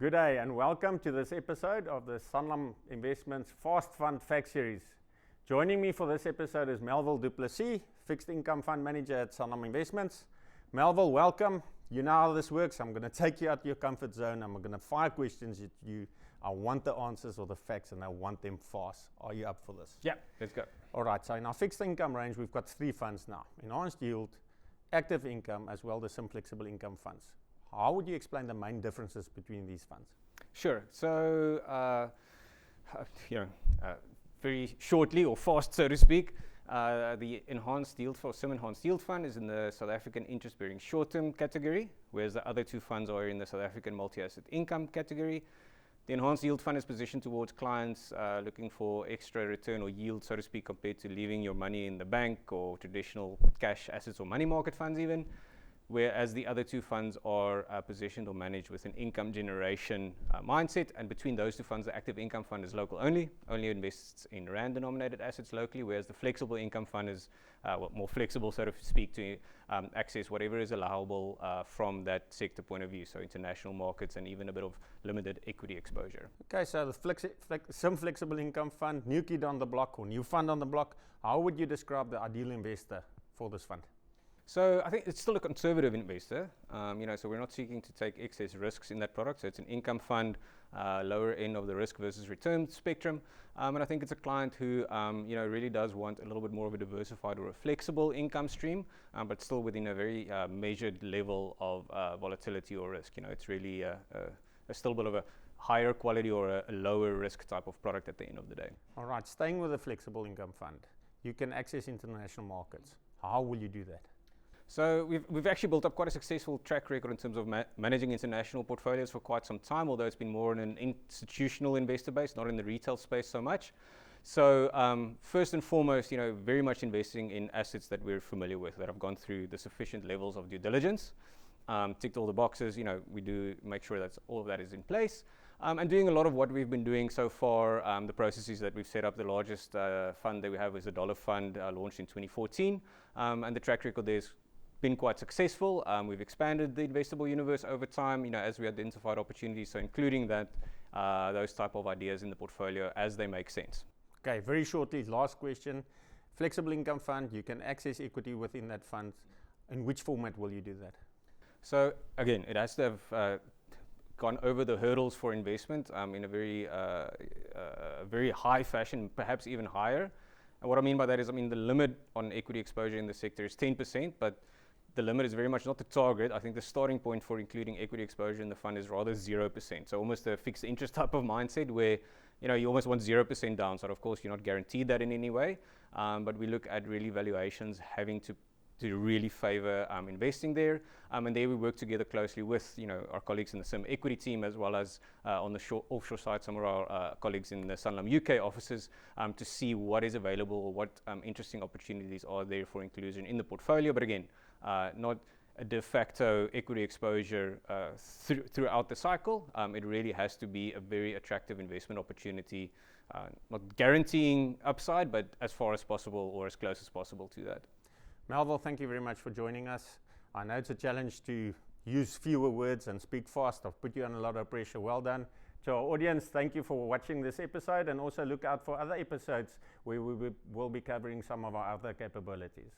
Good day and welcome to this episode of the Sanlam Investments Fast Fund Fact Series. Joining me for this episode is Melville du Plessis, Fixed Income Fund Manager at Sanlam Investments. Melville, welcome. You know how this works. I'm going to take you out your comfort zone. I'm going to fire questions at you. I want the answers or the facts and I want them fast. Are you up for this? Yeah, let's go. All right, so in our fixed income range, we've got three funds now. Enhanced yield, active income, as well as some flexible income funds. How would you explain the main differences between these funds? Sure. So, very shortly or fast, so to speak, the enhanced yield for SIM enhanced yield fund is in the South African interest-bearing short-term category, whereas the other two funds are in the South African multi-asset income category. The enhanced yield fund is positioned towards clients looking for extra return or yield, so to speak, compared to leaving your money in the bank or traditional cash assets or money market funds even. Whereas the other two funds are positioned or managed with an income generation mindset. And between those two funds, the active income fund is local only invests in rand-denominated assets locally, whereas the flexible income fund is more flexible, so to speak, to access whatever is allowable from that sector point of view, so international markets and even a bit of limited equity exposure. Okay, so the some flexible income fund, new kid on the block or new fund on the block. How would you describe the ideal investor for this fund? So I think it's still a conservative investor, so we're not seeking to take excess risks in that product. So it's an income fund, lower end of the risk versus return spectrum. And I think it's a client who, really does want a little bit more of a diversified or a flexible income stream, but still within a very measured level of volatility or risk. It's really a still bit of a higher quality or a lower risk type of product at the end of the day. All right, staying with the flexible income fund, you can access international markets. How will you do that? So we've actually built up quite a successful track record in terms of managing international portfolios for quite some time, although it's been more in an institutional investor base, not in the retail space so much. So first and foremost, very much investing in assets that we're familiar with, that have gone through the sufficient levels of due diligence, ticked all the boxes. We do make sure that all of that is in place. And doing a lot of what we've been doing so far, the processes that we've set up. The largest fund that we have is a dollar fund launched in 2014, and the track record there's been quite successful. We've expanded the investable universe over time, as we identified opportunities, so including that, those type of ideas in the portfolio as they make sense. Okay, very shortly, last question. Flexible income fund, you can access equity within that fund. In which format will you do that? So again, it has to have gone over the hurdles for investment in a very high fashion, perhaps even higher. And what I mean by that is, the limit on equity exposure in the sector is 10%, but the limit is very much not the target. I think the starting point for including equity exposure in the fund is rather 0%. So almost a fixed interest type of mindset where, you almost want 0% downside. Of course, you're not guaranteed that in any way, but we look at really valuations having to really favor investing there. And there we work together closely with, our colleagues in the SIM equity team, as well as on the offshore side, some of our colleagues in the Sanlam UK offices, to see what is available or what interesting opportunities are there for inclusion in the portfolio. But again, not a de facto equity exposure throughout the cycle. It really has to be a very attractive investment opportunity, not guaranteeing upside, but as far as possible or as close as possible to that. Melville, thank you very much for joining us. I know it's a challenge to use fewer words and speak fast. I've put you on a lot of pressure. Well done. To our audience, thank you for watching this episode, and also look out for other episodes where we will be covering some of our other capabilities.